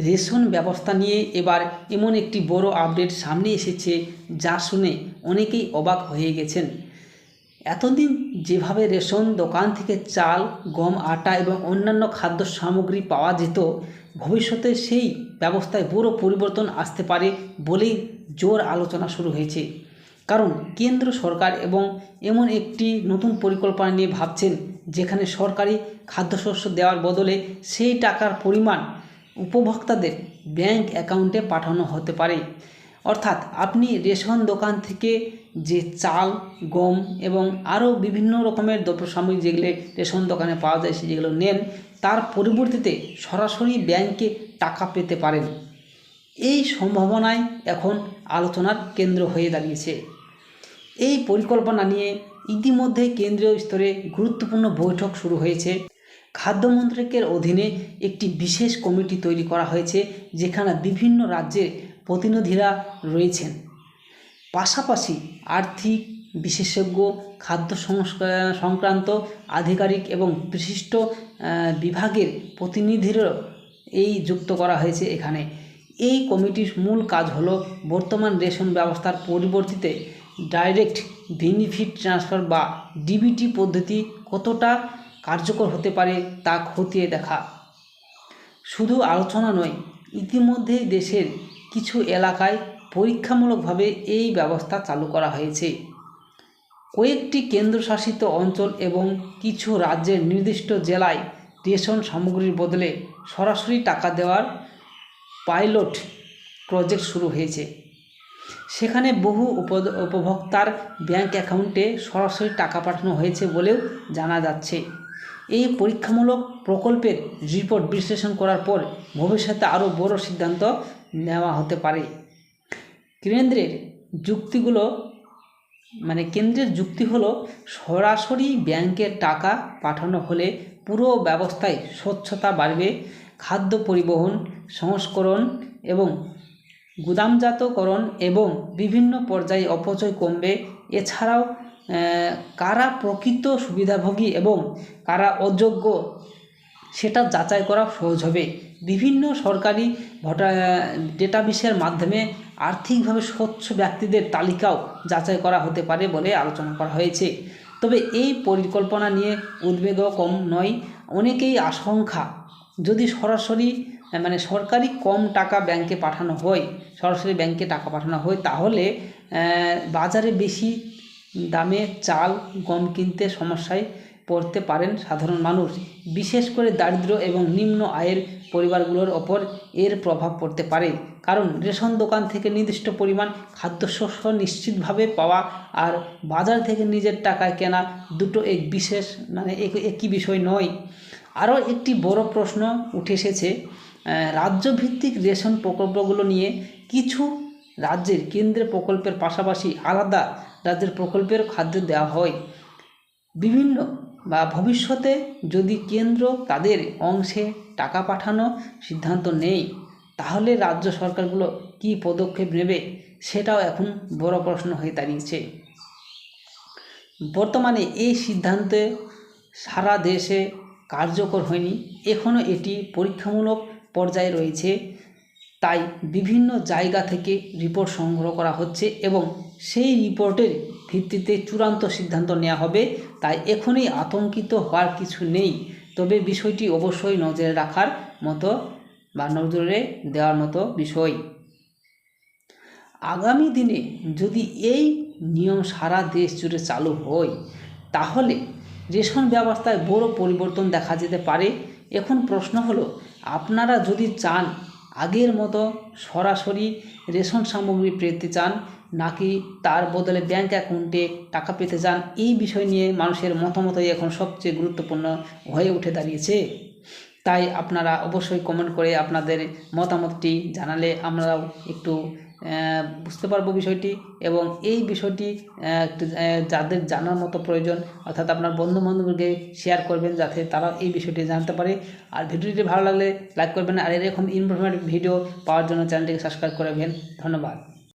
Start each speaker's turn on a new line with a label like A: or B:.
A: Ration ব্যবস্থা নিয়ে এবার এমন একটি বড় আপডেট সামনে এসেছে যা শুনে অনেকেই অবাক হয়ে গেছেন। এতদিন যেভাবে রেশন দোকান থেকে চাল, গম, আটা এবং অন্যান্য খাদ্য সামগ্রী পাওয়া যেত, ভবিষ্যতে সেই ব্যবস্থায় বড় পরিবর্তন আসতে পারে বলেই জোর আলোচনা শুরু হয়েছে। কারণ কেন্দ্র সরকার এবং এমন একটি নতুন পরিকল্পনা নিয়ে ভাবছেন যেখানে সরকারি খাদ্যশস্য দেওয়ার বদলে সেই টাকার পরিমাণ উপভোক্তাদের ব্যাংক অ্যাকাউন্টে পাঠানো হতে পারে। অর্থাৎ আপনি রেশন দোকান থেকে যে চাল, গম এবং আরও বিভিন্ন রকমের দ্রব্য সামগ্রী যেগুলো রেশন দোকানে পাওয়া যায় যেগুলো নেন, তার পরিবর্তিতে সরাসরি ব্যাংকে টাকা পেতে পারেন। এই সম্ভাবনায় এখন আলোচনার কেন্দ্র হয়ে দাঁড়িয়েছে। এই পরিকল্পনা নিয়ে ইতিমধ্যে কেন্দ্রীয় স্তরে গুরুত্বপূর্ণ বৈঠক শুরু হয়েছে। খাদ্য মন্ত্রকের অধীনে একটি বিশেষ কমিটি তৈরি করা হয়েছে যেখানে বিভিন্ন রাজ্যের প্রতিনিধিরা রয়েছেন। পাশাপাশি আর্থিক বিশেষজ্ঞ, খাদ্য সংক্রান্ত আধিকারিক এবং বিশিষ্ট বিভাগের প্রতিনিধিরও এই যুক্ত করা হয়েছে এখানে। এই কমিটির মূল কাজ হলো বর্তমান রেশন ব্যবস্থার পরিবর্তিতে ডাইরেক্ট বেনিফিট ট্রান্সফার বা ডিবিটি পদ্ধতি কতটা কার্যকর হতে পারে তা খতিয়ে দেখা। শুধু আলোচনা নয়, ইতিমধ্যেই দেশের কিছু এলাকায় পরীক্ষামূলকভাবে এই ব্যবস্থা চালু করা হয়েছে। কয়েকটি কেন্দ্রশাসিত অঞ্চল এবং কিছু রাজ্যের নির্দিষ্ট জেলায় রেশন সামগ্রীর বদলে সরাসরি টাকা দেওয়ার পাইলট প্রজেক্ট শুরু হয়েছে। সেখানে বহু উপভোক্তার ব্যাংক অ্যাকাউন্টে সরাসরি টাকা পাঠানো হয়েছে বলেও জানা যাচ্ছে। এই পরীক্ষামূলক প্রকল্পের রিপোর্ট বিশ্লেষণ করার পর ভবিষ্যতে আরও বড় সিদ্ধান্ত নেওয়া হতে পারে। কেন্দ্রের যুক্তি হলো সরাসরি ব্যাংকে টাকা পাঠানো হলে পুরো ব্যবস্থায় স্বচ্ছতা বাড়বে, খাদ্য পরিবহন, সংস্করণ এবং গুদামজাতকরণ এবং বিভিন্ন পর্যায়ে অপচয় কমবে। এছাড়াও কারা প্রকৃত সুবিধাভোগী এবং কারা অযোগ্য সেটা যাচাই করা সহজ হবে। বিভিন্ন সরকারি ডেটাবেসের মাধ্যমে আর্থিকভাবে স্বচ্ছ ব্যক্তিদের তালিকাও যাচাই করা হতে পারে বলে আলোচনা করা হয়েছে। তবে এই পরিকল্পনা নিয়ে উদ্বেগও কম নয়। অনেকেই আশঙ্কা, যদি সরকারি কম টাকা ব্যাংকে পাঠানো হয়, সরাসরি ব্যাংকে টাকা পাঠানো হয়, তাহলে বাজারে বেশি দামে চাল, গম কিনতে সমস্যায় পড়তে পারেন সাধারণ মানুষ। বিশেষ করে দারিদ্র এবং নিম্ন আয়ের পরিবারগুলোর ওপর এর প্রভাব পড়তে পারে। কারণ রেশন দোকান থেকে নির্দিষ্ট পরিমাণ খাদ্যশস্য নিশ্চিতভাবে পাওয়া আর বাজার থেকে নিজের টাকায় কেনা দুটো একই বিষয় নয়। আরও একটি বড় প্রশ্ন উঠে এসেছে রাজ্যভিত্তিক রেশন প্রকল্পগুলো নিয়ে। কিছু রাজ্যের কেন্দ্রের প্রকল্পের পাশাপাশি আলাদা রাজ্যের প্রকল্পের খাদ্য দেওয়া হয়। ভবিষ্যতে যদি কেন্দ্র তাদের অংশে টাকা পাঠানো সিদ্ধান্ত নেয়, তাহলে রাজ্য সরকারগুলো কী পদক্ষেপ নেবে সেটাও এখন বড় প্রশ্ন হয়ে দাঁড়িয়েছে। বর্তমানে এই সিদ্ধান্তে সারা দেশে কার্যকর হয়নি, এখনও এটি পরীক্ষামূলক পর্যায়ে রয়েছে। তাই বিভিন্ন জায়গা থেকে রিপোর্ট সংগ্রহ করা হচ্ছে এবং সেই রিপোর্টের ভিত্তিতে চূড়ান্ত সিদ্ধান্ত নেওয়া হবে। তাই এখনই আতঙ্কিত হওয়ার কিছু নেই। তবে বিষয়টি অবশ্যই নজরে রাখার মতো বা নজরে দেওয়ার মতো বিষয়। আগামী দিনে যদি এই নিয়ম সারা দেশ জুড়ে চালু হয়, তাহলে রেশন ব্যবস্থায় বড় পরিবর্তন দেখা যেতে পারে। এখন প্রশ্ন হলো, আপনারা যদি চান আগের মতো সরাসরি রেশন সামগ্রী পেতে চান নাকি তার বদলে ব্যাংক অ্যাকাউন্টে টাকা পেতে চান, এই বিষয় নিয়ে মানুষের মতামতই এখন সবচেয়ে গুরুত্বপূর্ণ হয়ে উঠে দাঁড়িয়েছে। তাই আপনারা অবশ্যই কমেন্ট করে আপনাদের মতামতটি জানালে আমরাও একটু বুঝতে পারবো বিষয়টি, এবং এই বিষয়টি যাদের জানার মতো প্রয়োজন অর্থাৎ আপনার বন্ধুবান্ধবকে শেয়ার করবেন যাতে তারা এই বিষয়টি জানতে পারে। আর ভিডিওটি ভালো লাগলে লাইক করবেন, আর এরকম ইনফরমেটিভ ভিডিও পাওয়ার জন্য চ্যানেলটিকে সাবস্ক্রাইব করবেন। ধন্যবাদ।